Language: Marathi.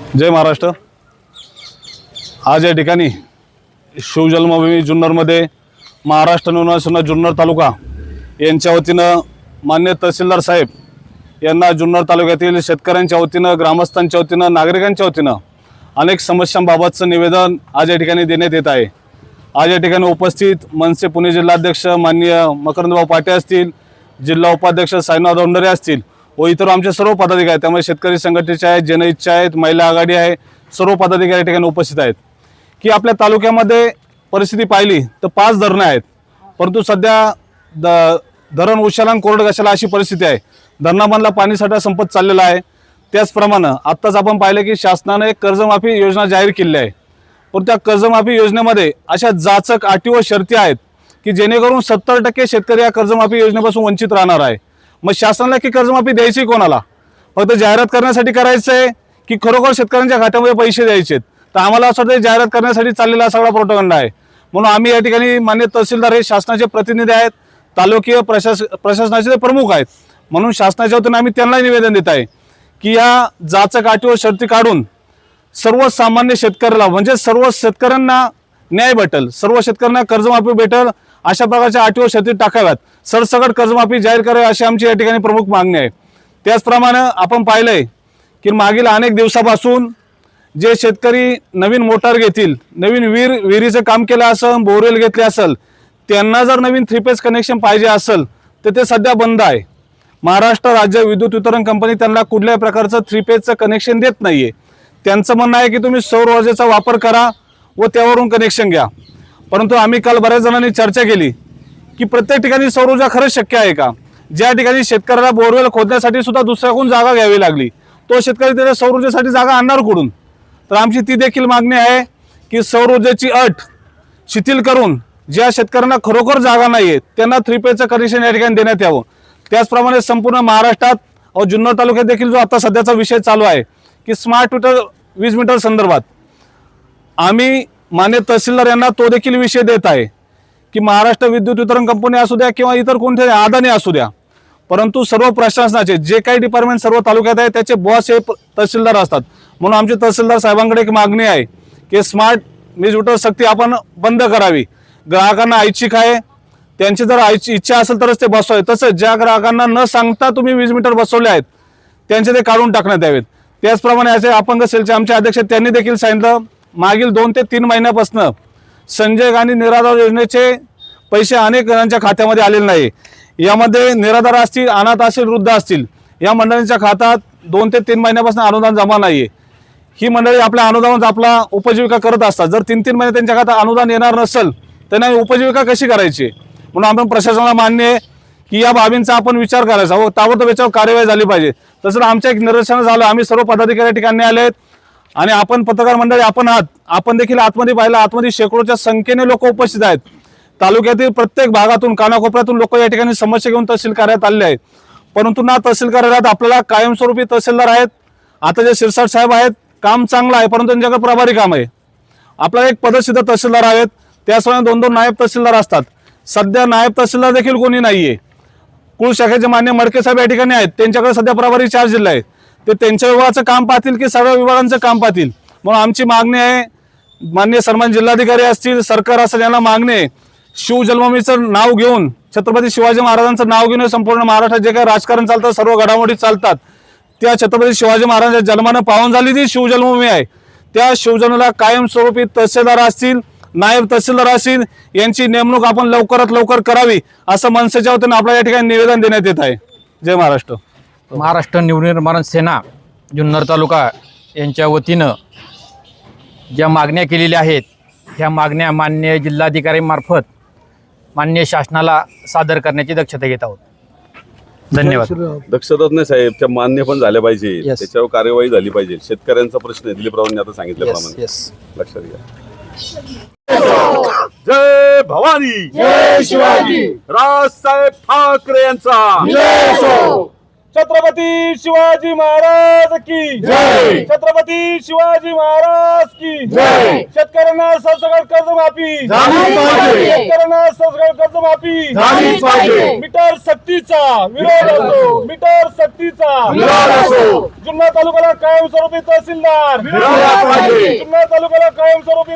जय महाराष्ट्र। आज या ठिकाणी शिवजन्मभूमी जुन्नरमध्ये महाराष्ट्र नवनिर्माण सेना जुन्नर तालुका यांच्या वतीनं मान्य तहसीलदार साहेब यांना जुन्नर तालुक्यातील शेतकऱ्यांच्या वतीनं, ग्रामस्थांच्या वतीनं, नागरिकांच्या वतीनं अनेक समस्यांबाबतचं निवेदन आज या ठिकाणी देण्यात येत आहे। आज या ठिकाणी उपस्थित मनसे पुणे जिल्हाध्यक्ष माननीय मकरंदभाऊ पाटे असतील, जिल्हा उपाध्यक्ष साईनाथ दौंडरे असतील व इतर आमचे सर्व पदाधिकारी आहेत। त्यामुळे शेतकरी संघटनेचे आहेत, जनहितचे आहेत, महिला आघाडी आहे, सर्व पदाधिकारी या ठिकाणी उपस्थित आहेत। की आपल्या तालुक्यामध्ये परिस्थिती पाहिली तर 5 धरणं आहेत, परंतु सध्या धरण उशाला कोरड घासाला अशी परिस्थिती आहे। धरणामधला पाणीसाठा संपत चाललेला आहे। त्याचप्रमाणे आत्ताच आपण पाहिलं की शासनाने एक कर्जमाफी योजना जाहीर केली आहे, पण त्या कर्जमाफी योजनेमध्ये अशा जाचक अटी व शर्ती आहेत की जेणेकरून 70% शेतकरी या कर्जमाफी योजनेपासून वंचित राहणार आहे। मग शासनाला की कर्जमाफी द्यायची कोणाला? फक्त जाहिरात करण्यासाठी करायचं आहे की खरोखर शेतकऱ्यांच्या खात्यामध्ये पैसे द्यायचे? तर आम्हाला असं वाटतं जाहिरात करण्यासाठी चाललेला सगळा प्रोपगंडा आहे। म्हणून आम्ही या ठिकाणी मान्य तहसीलदार हे शासनाचे प्रतिनिधी आहेत, तालुकीय प्रशासनाचे प्रमुख आहेत, म्हणून शासनाच्या वतीने आम्ही त्यांना निवेदन देत आहे की या जाचक अटी व शर्ती काढून सर्वसामान्य शेतकऱ्याला म्हणजे सर्व शेतकऱ्यांना न्याय भेटेल, सर्व शेतकऱ्यांना कर्जमाफी भेटेल अशा प्रकारच्या अटी व शर्ती टाकाव्यात, सरसकट कर्जमाफी जाहीर करावी अशी आमची या ठिकाणी प्रमुख मागणी आहे। त्याचप्रमाणे आपण पाहिलंय की मागील अनेक दिवसापासून जे शेतकरी नवीन मोटार घेतील, नवीन विहिरीचं काम केलं असेल, बोरवेल घेतले असेल, त्यांना जर नवीन 3 फेज कनेक्शन पाहिजे असेल तर ते सध्या बंद आहे। महाराष्ट्र राज्य विद्युत वितरण कंपनी त्यांना कुठल्याही प्रकारचं 3 फेजचं कनेक्शन देत नाहीये। त्यांचं म्हणणं आहे की तुम्ही सौर ऊर्जेचा वापर करा व त्यावरून कनेक्शन घ्या। परंतु आम्ही काल बऱ्याच जणांनी चर्चा केली की प्रत्येक ठिकाणी सौर ऊर्जा खरंच शक्य आहे का? ज्या ठिकाणी शेतकऱ्याला बोरवेल खोदण्यासाठी सुद्धा दुसऱ्याकडून जागा घ्यावी लागली, तो शेतकरी त्याच्या सौर ऊर्जेसाठी जागा आणणार कुठून? तर आमची ती देखील मागणी आहे की सौर ऊर्जेची अट शिथिल करून ज्या शेतकऱ्यांना खरोखर जागा नाहीये त्यांना 3 फेजचं कनेक्शन या ठिकाणी देण्यात यावं। त्याचप्रमाणे संपूर्ण महाराष्ट्रात व जुन्नर तालुक्यात देखील जो आता सध्याचा विषय चालू आहे की स्मार्ट मीटर, वीज मीटर संदर्भात आम्ही मान्य तहसीलदार यांना तो देखील विषय देत आहे की महाराष्ट्र विद्युत वितरण कंपनी असू द्या किंवा इतर कोणत्याही अदानी असू द्या, परंतु सर्व प्रशासनाचे जे काही डिपार्टमेंट सर्व तालुक्यात आहे त्याचे बॉस हे तहसीलदार असतात। म्हणून आमची तहसीलदार साहेबांकडे एक मागणी आहे की स्मार्ट वीज मीटर सक्ती आपण बंद करावी। ग्राहकांना ऐच्छिक आहे, त्यांची जर इच्छा असेल तरच ते बसवावे, तसंच ज्या ग्राहकांना न सांगता तुम्ही वीज मीटर बसवले आहेत त्यांचे ते काढून टाकण्यात यावेत। त्याचप्रमाणे असे अपंग सेलचे आमचे अध्यक्ष त्यांनी देखील सांगितलं मागील 2 ते 3 महिन्यापासून संजय गांधी निराधार योजनेचे पैसे अनेक जणांच्या खात्यामध्ये आलेले नाही। यामध्ये निराधार असतील, अनाथ असतील, वृद्ध असतील, या मंडळींच्या खात्यात 2 ते 3 महिन्यापासून अनुदान जमा नाहीये। ही मंडळी आपल्या अनुदानात आपला उपजीविका करत असतात। जर 3-3 महिने त्यांच्या खात्यात अनुदान येणार नसेल त्यांना उपजीविका कशी करायची? म्हणून आपण प्रशासनाला मान्य आहे की या बाबींचा आपण विचार करायचा व ताबडतोब याच्यावर कार्यवाही झाली पाहिजे। तसंच आमच्या एक निदर्शन झालं, आम्ही सर्व पदाधिकारी ठिकाणी आले आहेत आणि आपण पत्रकार मंडळी आपण देखील आतमध्ये पाहिलं, आतमध्ये शेकडोच्या संख्येने लोक उपस्थित आहेत। तालुक्यातील प्रत्येक भागातून कानाकोपऱ्यातून लोक या ठिकाणी समस्या घेऊन तहसील कार्यालयात आलेले आहेत, परंतु ना तहसील कार्यालयात आपल्याला कायमस्वरूपी तहसीलदार आहेत। आता जे शिरसाट साहेब आहेत काम चांगलं आहे, परंतु त्यांच्याकडे प्रभारी काम आहे। आपल्याला एक पदसिद्ध तहसीलदार आहेत, त्याचप्रमाणे 2-2 नायब तहसीलदार असतात। सध्या नायब तहसीलदार देखील कोणी नाहीये। कुळ शाखेचे मान्य मडके साहेब या ठिकाणी आहेत, त्यांच्याकडे सध्या प्रभारी 4 जिल्हे आहेत, ते त्यांच्या विभागाचं काम पाहतील की सगळ्या विभागांचं काम पाहतील? म्हणून आमची मागणी आहे, मान्य सन्मान जिल्हाधिकारी असतील, सरकार असेल, यांना मागणी आहे शिवजन्मभूमीचं नाव घेऊन, छत्रपती शिवाजी महाराजांचं नाव घेऊन संपूर्ण महाराष्ट्रात जे काही राजकारण चालतं, सर्व घडामोडी चालतात, त्या छत्रपती शिवाजी महाराजांच्या जन्मानं पावन झाली जी शिवजन्मभूमी आहे, त्या शिवजन्माला कायमस्वरूपी तहसीलदार असतील, नायब तहसीलदार असतील, यांची नेमणूक आपण लवकरात लवकर करावी असं मनसेच्या वतीने आपल्या या ठिकाणी निवेदन देण्यात येत आहे। जय महाराष्ट्र। महाराष्ट्र नवनिर्माण सेना जुन्नर तालुका यांच्या वतीनं ज्या मागण्या केलेल्या आहेत ह्या मागण्या मान्य जिल्हाधिकाऱ्यांमार्फत मान्य शासनाला सादर करण्याची दक्षता घेत आहोत। धन्यवाद। दक्षताच नाही साहेब, त्या मान्य पण झाल्या पाहिजे, त्याच्यावर कार्यवाही झाली पाहिजे। शेतकऱ्यांचा प्रश्न आहे, दिलीपरावांनी आता सांगितल्याप्रमाणे लक्षात घ्या। जय भवानी, जय शिवाजी, राजसाहेब ठाकरे यांचा छत्रपती शिवाजी महाराज की जय, छत्रपती शिवाजी महाराज की जय. शेतकऱ्यांना सरसकट कर्जमाफी झाली पाहिजे. शेतकऱ्यांना सरसकट कर्जमाफी झालीच पाहिजे. मीटर सक्तीचा विरोध असो, मीटर सक्तीचा विरोध असो. जुन्नर तालुक्याला कायमस्वरूपी तहसीलदार मिळाला पाहिजे. जुन्नर तालुक्याला कायमस्वरूपी